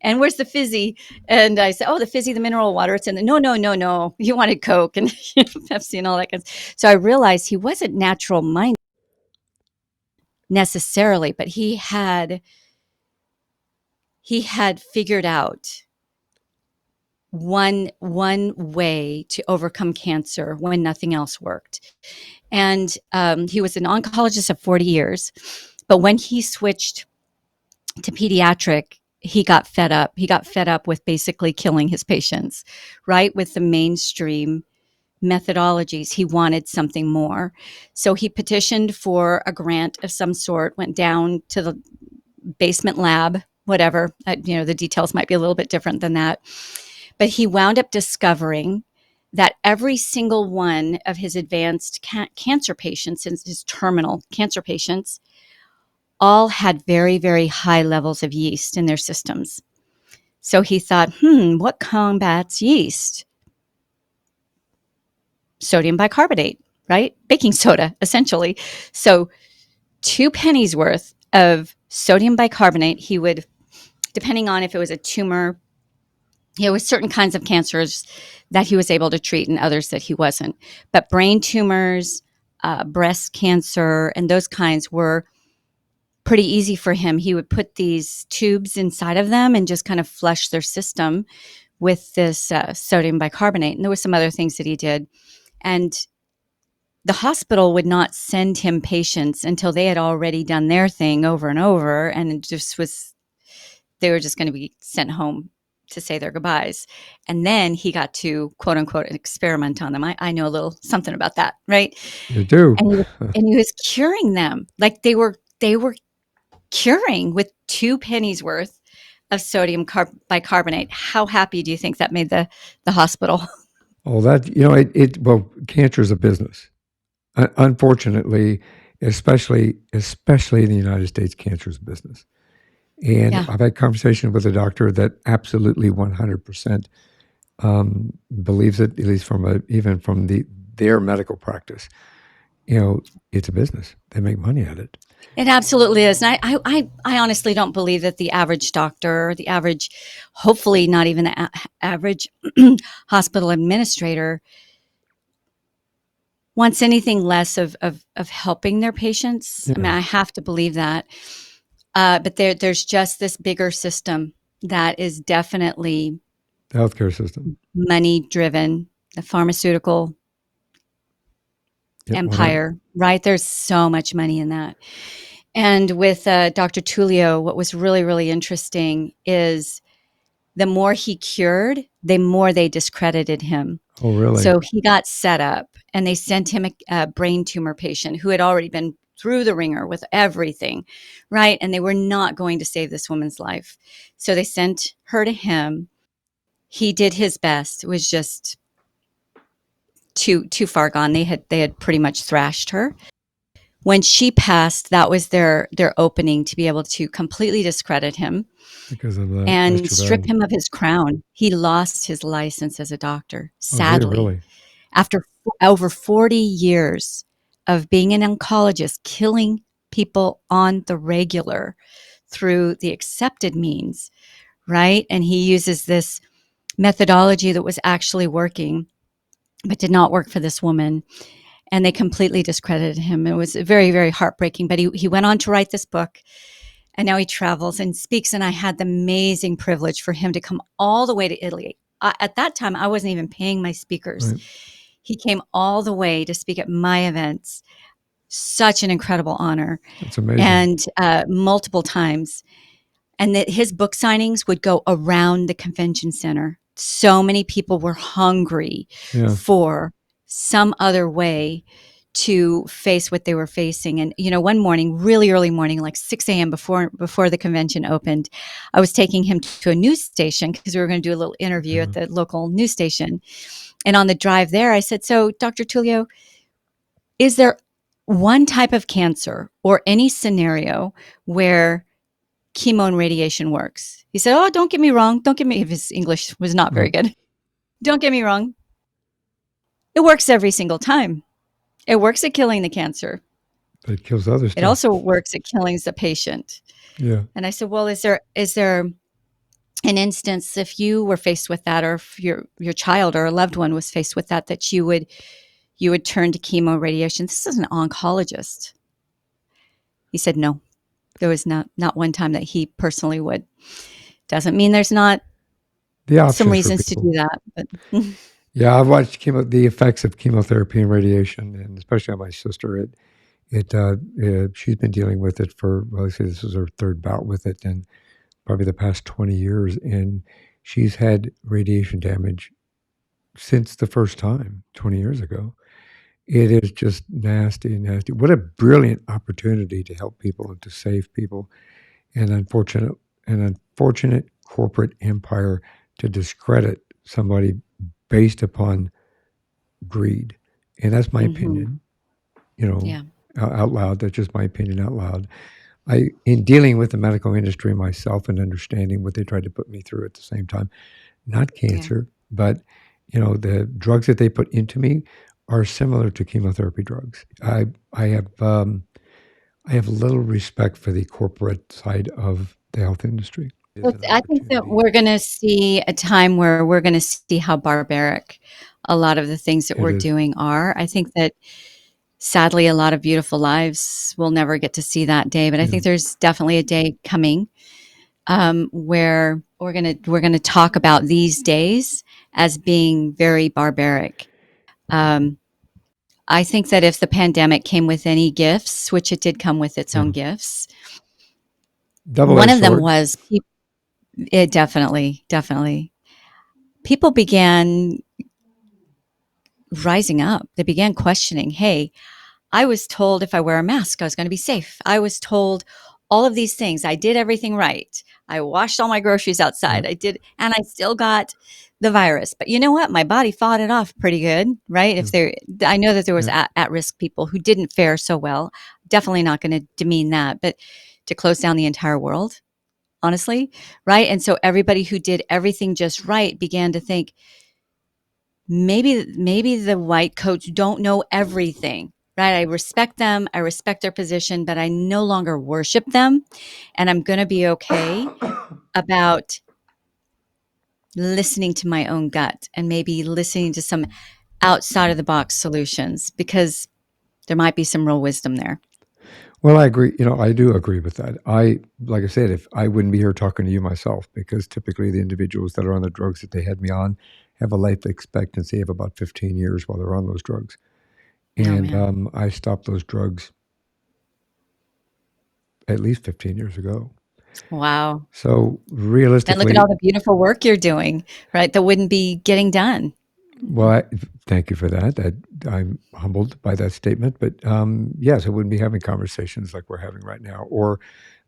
And where's the fizzy? And I said, oh, the fizzy, the mineral water. It's in the, no, no, no, no. You wanted Coke and Pepsi and all that kind of stuff. So I realized he wasn't natural minded necessarily, but he had figured out one way to overcome cancer when nothing else worked. And he was an oncologist of 40 years. But when he switched to pediatric, he got fed up. He got fed up with basically killing his patients, right? With the mainstream methodologies. He wanted something more. So he petitioned for a grant of some sort, went down to the basement lab, whatever. The details might be a little bit different than that. But he wound up discovering that every single one of his advanced cancer patients, his terminal cancer patients, all had very, very high levels of yeast in their systems. So he thought, what combats yeast? Sodium bicarbonate, right? Baking soda, essentially. So 2 pennies worth of sodium bicarbonate, he would, depending on if it was a tumor, was certain kinds of cancers that he was able to treat and others that he wasn't. But brain tumors, breast cancer, and those kinds were pretty easy for him. He would put these tubes inside of them and just kind of flush their system with this sodium bicarbonate. And there were some other things that he did. And the hospital would not send him patients until they had already done their thing over and over. And it just was, they were just going to be sent home to say their goodbyes. And then he got to, quote unquote, experiment on them. I know a little something about that, right? You do. And he was curing them. Like they were curing with 2 pennies worth of sodium bicarbonate. How happy do you think that made the hospital? Oh, that, well, cancer is a business. Unfortunately, especially in the United States, cancer is a business. And Yeah. I've had conversations with a doctor that absolutely 100% believes it, at least even from their medical practice. It's a business. They make money at it. It absolutely is. And I honestly don't believe that the average doctor, the average, hopefully not even the average hospital administrator wants anything less of helping their patients. Yeah. I mean, I have to believe that. But there's just this bigger system that is definitely The healthcare system. money driven, the pharmaceutical empire, right? There's so much money in that. And with Dr. Tullio, what was really, really interesting is the more he cured, the more they discredited him. Oh, really? So he got set up and they sent him a brain tumor patient who had already been through the ringer with everything, right? And they were not going to save this woman's life. So they sent her to him. He did his best. It was just too far gone. They had pretty much thrashed her. When she passed, that was their opening to be able to completely discredit him Because of that. and strip him of his crown. He lost his license as a doctor, sadly. Oh, really? After over 40 years of being an oncologist, killing people on the regular through the accepted means, right? And he uses this methodology that was actually working, but did not work for this woman. And they completely discredited him. It was very, very heartbreaking. But he went on to write this book. And now he travels and speaks. And I had the amazing privilege for him to come all the way to Italy. At that time, I wasn't even paying my speakers. Right. He came all the way to speak at my events. Such an incredible honor. That's amazing. And multiple times. And that his book signings would go around the convention center. So many people were hungry for some other way to face what they were facing. And, one morning, really early morning, like 6 a.m. before the convention opened, I was taking him to a news station because we were going to do a little interview at the local news station. And on the drive there, I said, so Dr. Tullio, is there one type of cancer or any scenario where chemo and radiation works? He said, oh, don't get me wrong. His English was not very good. Don't get me wrong. It works every single time. It works at killing the cancer. But it kills others. It also works at killing the patient. Yeah. And I said, well, is there an instance if you were faced with that, or if your child or a loved one was faced with that you would turn to chemo radiation? This is an oncologist. He said, no, there was not one time that he personally would. Doesn't mean there's not some reasons to do that. But yeah, I've watched the effects of chemotherapy and radiation, and especially on my sister. She's been dealing with it for, let's say this is her 3rd bout with it, and probably the past 20 years. And she's had radiation damage since the first time 20 years ago. It is just nasty. What a brilliant opportunity to help people and to save people. And unfortunately, an unfortunate corporate empire to discredit somebody based upon greed. And that's my Mhm. opinion, you know, Yeah. out loud. That's just my opinion out loud. In dealing with the medical industry myself and understanding what they tried to put me through at the same time, not Yeah. cancer, but the drugs that they put into me are similar to chemotherapy drugs. I have I have little respect for the corporate side of the health industry. Is But an I think that opportunity. we're gonna see a time where we're gonna see how barbaric a lot of the things that It we're is. doing are. I think that sadly a lot of beautiful lives will never get to see that day, but I Yeah. think there's definitely a day coming, where we're gonna talk about these days as being very barbaric. Um, I think that if the pandemic came with any gifts, which it did come with its Yeah. own gifts, Double one edged of them sword. was it definitely. People began rising up. They began questioning, hey, I was told if I wear a mask, I was going to be safe. I was told all of these things. I did everything right. I washed all my groceries Yeah. outside. I did, and I still got the virus. But you know what? My body fought it off pretty good, right? Yeah. I know that there was Yeah. at risk people who didn't fare so well. Definitely not going to demean that, but to close down the entire world, honestly, right? And so everybody who did everything just right began to think, maybe the white coats don't know everything, right? I respect them, I respect their position, but I no longer worship them, and I'm going to be okay about listening to my own gut and maybe listening to some outside of the box solutions, because there might be some real wisdom there. Well, I agree. I do agree with that. Like I said, if I wouldn't be here talking to you myself, because typically the individuals that are on the drugs that they had me on have a life expectancy of about 15 years while they're on those drugs. Oh And man. I stopped those drugs at least 15 years ago. Wow. So And look at all realistically, the beautiful work you're doing, right? That wouldn't be getting done. well, thank you for that. I'm humbled by that statement. But yes, I wouldn't be having conversations like we're having right now, or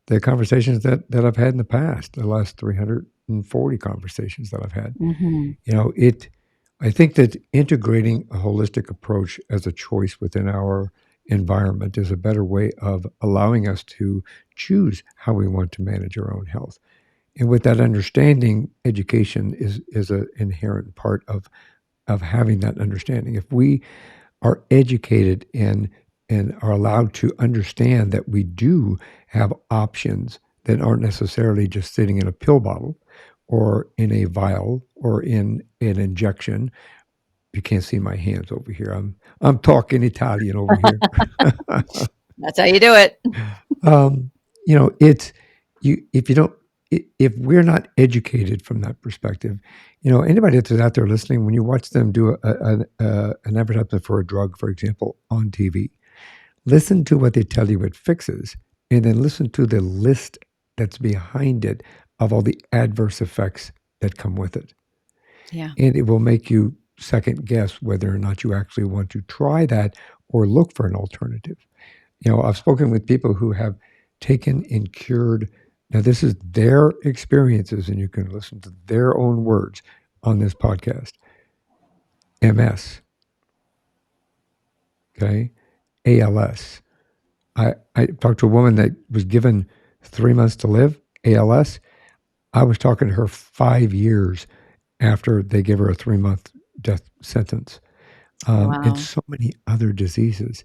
the conversations that I've had in the past, the last 340 conversations that I've had. Mhm. It. I think that integrating a holistic approach as a choice within our environment is a better way of allowing us to choose how we want to manage our own health. And with that understanding, education is an inherent part of having that understanding. If we are educated and are allowed to understand that we do have options that aren't necessarily just sitting in a pill bottle or in a vial or in an injection. You can't see my hands over here. I'm talking Italian over here. That's how you do it. um, it's you if you don't if we're not educated from that perspective, anybody that's out there listening, when you watch them do an advertisement for a drug, for example, on TV, listen to what they tell you it fixes, and then listen to the list that's behind it of all the adverse effects that come with it. Yeah. And it will make you second guess whether or not you actually want to try that or look for an alternative. I've spoken with people who have taken and cured. Now, this is their experiences, and you can listen to their own words on this podcast. MS, okay, ALS. I talked to a woman that was given 3 months to live, ALS. I was talking to her 5 years after they gave her a 3-month death sentence. And Wow. so many other diseases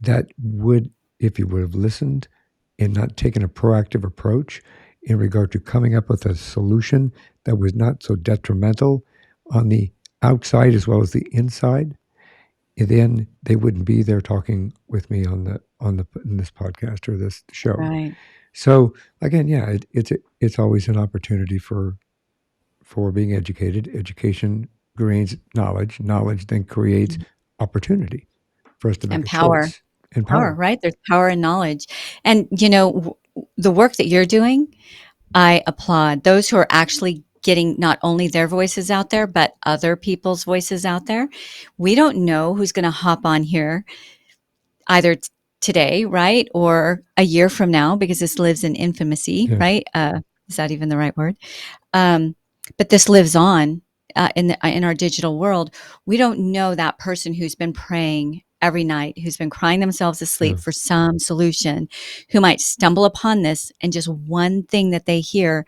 that would, if you would have listened and not taken a proactive approach in regard to coming up with a solution that was not so detrimental on the outside as well as the inside, then they wouldn't be there talking with me on the in this podcast or this show. Right. So again, yeah, it's always an opportunity for being educated. Education creates knowledge. Knowledge then creates Mhm. opportunity for us to make And a power. choice and Power, power. right? There's power in knowledge. And, the work that you're doing, I applaud those who are actually getting not only their voices out there, but other people's voices out there. We don't know who's going to hop on here either today, right? Or a year from now, because this lives in infamousy, Yes. right? Is that even the right word? Um, but this lives on in our digital world. We don't know that person who's been praying every night, who's been crying themselves to Yeah, sleep for some solution, who might stumble upon this and just one thing that they hear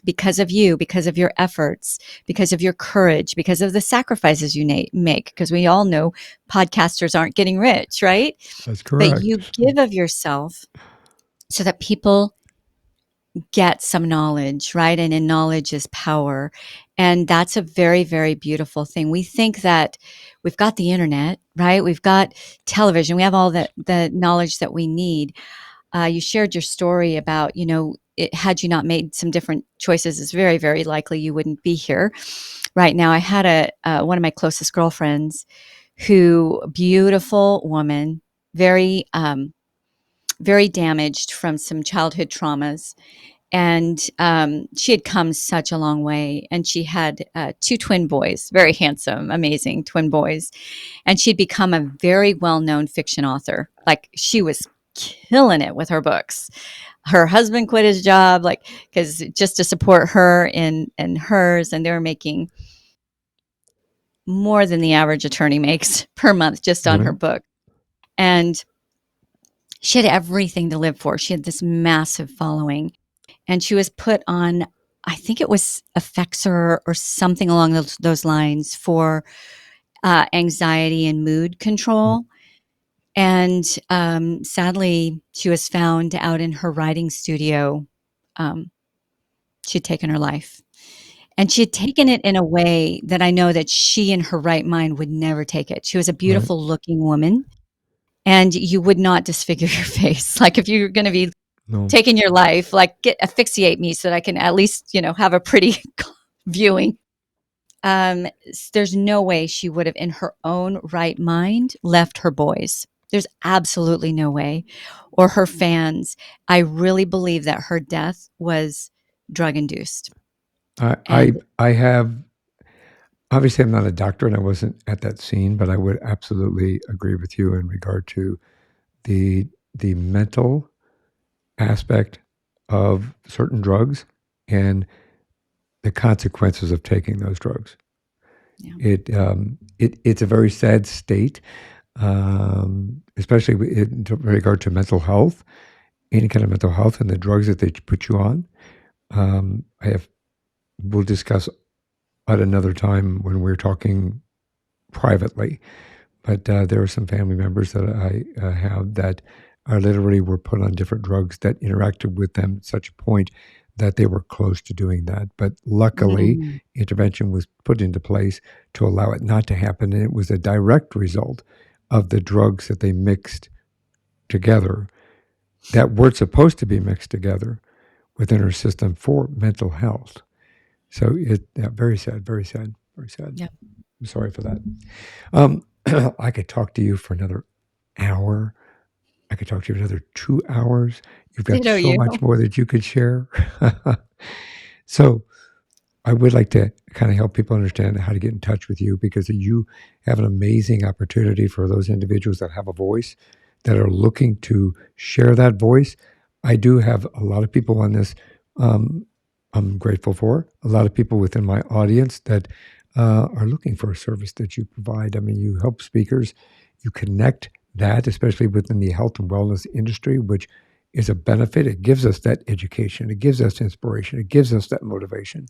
because of you, because of your efforts, because of your courage, because of the sacrifices you make. Because we all know podcasters aren't getting rich, right? that's But you correct. give of yourself so that people get some knowledge, right? And in knowledge is power. And that's a very, very beautiful thing. We think that we've got the internet, right? We've got television. We have all the knowledge that we need. You shared your story about, had you not made some different choices, it's very, very likely you wouldn't be here right now. I had one of my closest girlfriends who, beautiful woman, very, very damaged from some childhood traumas, and she had come such a long way, and she had two twin boys, very handsome, amazing twin boys, and she'd become a very well-known fiction author. Like, she was killing it with her books. Her husband quit his job, like, because just to support her and hers, and they were making more than the average attorney makes per month just on her Right? book. And she had everything to live for. She had this massive following, and she was put on, I think it was Effexor or something along those lines, for anxiety and mood Mm. control. And sadly, she was found out in her writing studio. Um, she'd taken her life. And she had taken it in a way that I know that she in her right mind would never take it. She was a Right? beautiful looking woman, and you would not disfigure your face. Like, if you're going to be No. taking your life, like, asphyxiate me so that I can at least, have a pretty viewing. There's no way she would have, in her own right mind, left her boys. There's absolutely no way. Or her fans. I really believe that her death was drug induced. I, I, And I have, obviously, I'm not a doctor and I wasn't at that scene, but I would absolutely agree with you in regard to the, the mental aspect of certain drugs and the consequences of taking those drugs. yeah. It's a very sad state, especially in regard to mental health, any kind of mental health, and the drugs that they put you on. I have We'll discuss at another time when we're talking privately. But there are some family members that I have that are literally were put on different drugs that interacted with them at such a point that they were close to doing that. But luckily, Mm. intervention was put into place to allow it not to happen. And it was a direct result of the drugs that they mixed together that weren't supposed to be mixed together within our system for mental health. So very sad, very sad, very sad. Yeah. I'm sorry for that. Um, I could talk to you for another hour. I could talk to you another 2 hours. You've got Ditto so you. much more that you could share. So I would like to kind of help people understand how to get in touch with you because you have an amazing opportunity for those individuals that have a voice that are looking to share that voice. I do have a lot of people on this. Um, I'm grateful for a lot of people within my audience that are looking for a service that you provide. I mean, you help speakers, you connect that, especially within the health and wellness industry, which is a benefit. It gives us that education, it gives us inspiration, it gives us that motivation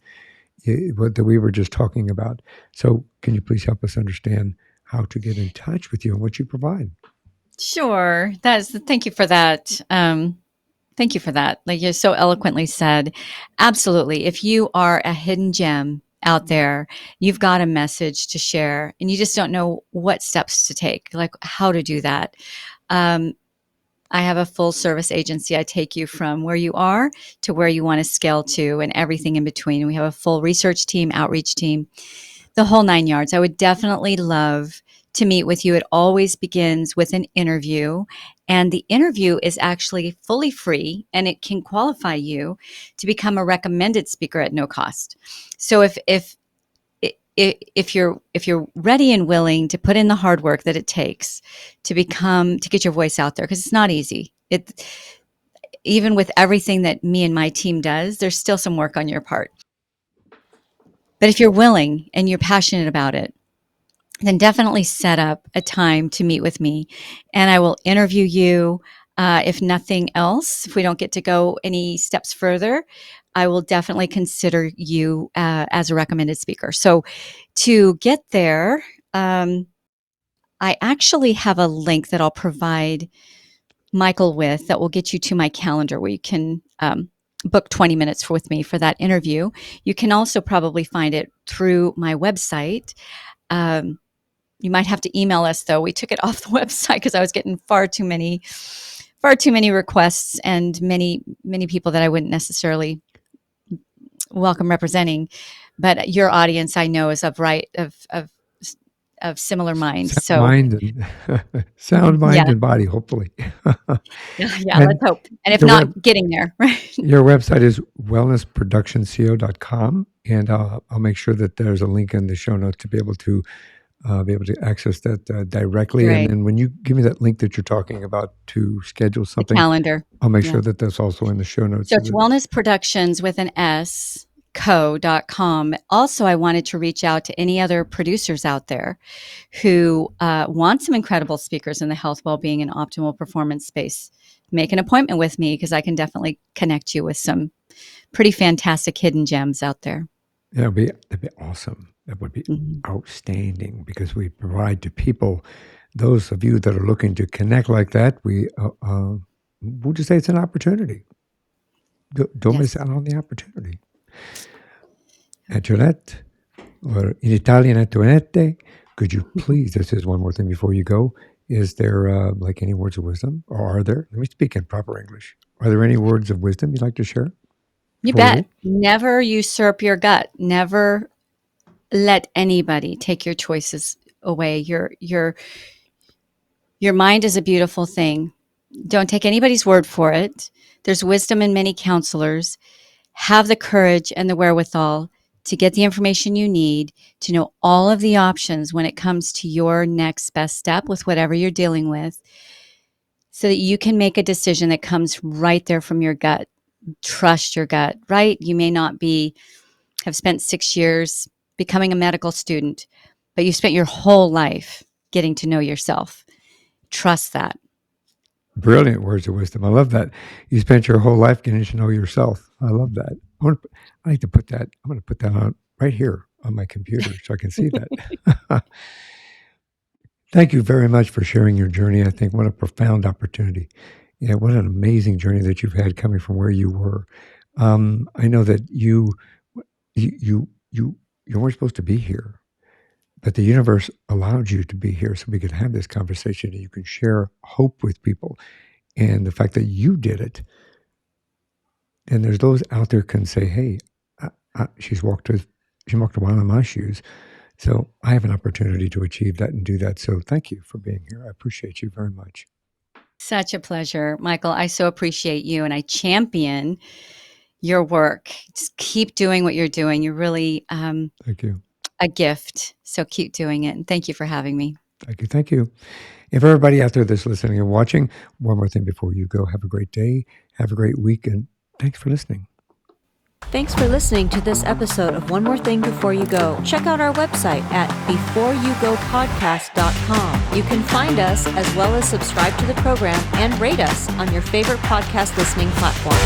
what that we were just talking about. So, can you please help us understand how to get in touch with you and what you provide? Sure. Thank you for that. Thank you for that. Like you so eloquently said, absolutely. If you are a hidden gem out there, you've got a message to share and you just don't know what steps to take, like how to do that. Um, I have a full service agency. I take you from where you are to where you want to scale to and everything in between. We have a full research team, outreach team, the whole nine yards. I would definitely love to meet with you. It always begins with an interview, and the interview is actually fully free and it can qualify you to become a recommended speaker at no cost. So if you're ready and willing to put in the hard work that it takes to get your voice out there, because it's not easy. even with everything that me and my team does, there's still some work on your part. But if you're willing and you're passionate about it, then definitely set up a time to meet with me, and I will interview you. If nothing else, if we don't get to go any steps further, I will definitely consider you as a recommended speaker. So to get there, I actually have a link that I'll provide Michael with that will get you to my calendar where you can book 20 minutes with me for that interview. You can also probably find it through my website. You might have to email us, though. We took it off the website because I was getting far too many requests and many people that I wouldn't necessarily welcome representing. But your audience, I know, is of similar minds. Sound mind Yeah. and body, hopefully. Yeah, let's hope. And if not, getting there, right? Your website is wellnessproductionco.com, and I'll make sure that there's a link in the show notes to be able to access that directly. Great. And then when you give me that link that you're talking about to schedule something, the calendar, I'll make sure that that's also in the show notes. So it's Wellness Productions with an S, co.com. Also, I wanted to reach out to any other producers out there who want some incredible speakers in the health, well-being, and optimal performance space. Make an appointment with me because I can definitely connect you with some pretty fantastic hidden gems out there. Yeah, that'd be awesome. That would be outstanding because we provide to people, those of you that are looking to connect like that, we'll just say it's an opportunity. Don't miss out on the opportunity. Antoniette, or in Italian Antoniette, could you please, this is one more thing before you go, is there like any words of wisdom, or are there, let me speak in proper English, are there any words of wisdom you'd like to share? You bet. Never usurp your gut. Never let anybody take your choices away. Your mind is a beautiful thing. Don't take anybody's word for it. There's wisdom in many counselors. Have the courage and the wherewithal to get the information you need to know all of the options when it comes to your next best step with whatever you're dealing with, so that you can make a decision that comes right there from your gut. Trust your gut, right? You may not have spent 6 years becoming a medical student, but you spent your whole life getting to know yourself. Trust that. Brilliant words of wisdom. I love that. You spent your whole life getting to know yourself. I love that. I like to put that. I'm going to put that on right here on my computer so I can see that. Thank you very much for sharing your journey. I think what a profound opportunity. Yeah, what an amazing journey that you've had coming from where you were. I know that you weren't supposed to be here, but the universe allowed you to be here so we could have this conversation and you can share hope with people. And the fact that you did it, and there's those out there can say, hey, she walked a mile in my shoes. So I have an opportunity to achieve that and do that. So thank you for being here. I appreciate you very much. Such a pleasure, Michael. I so appreciate you, and I champion your work. Just keep doing what you're doing. You're really thank you. A gift. So keep doing it. And thank you for having me. Thank you. And for everybody out there that's listening and watching, one more thing before you go. Have a great day. Have a great week. And thanks for listening. Thanks for listening to this episode of One More Thing Before You Go. Check out our website at beforeyougopodcast.com. You can find us as well as subscribe to the program and rate us on your favorite podcast listening platform.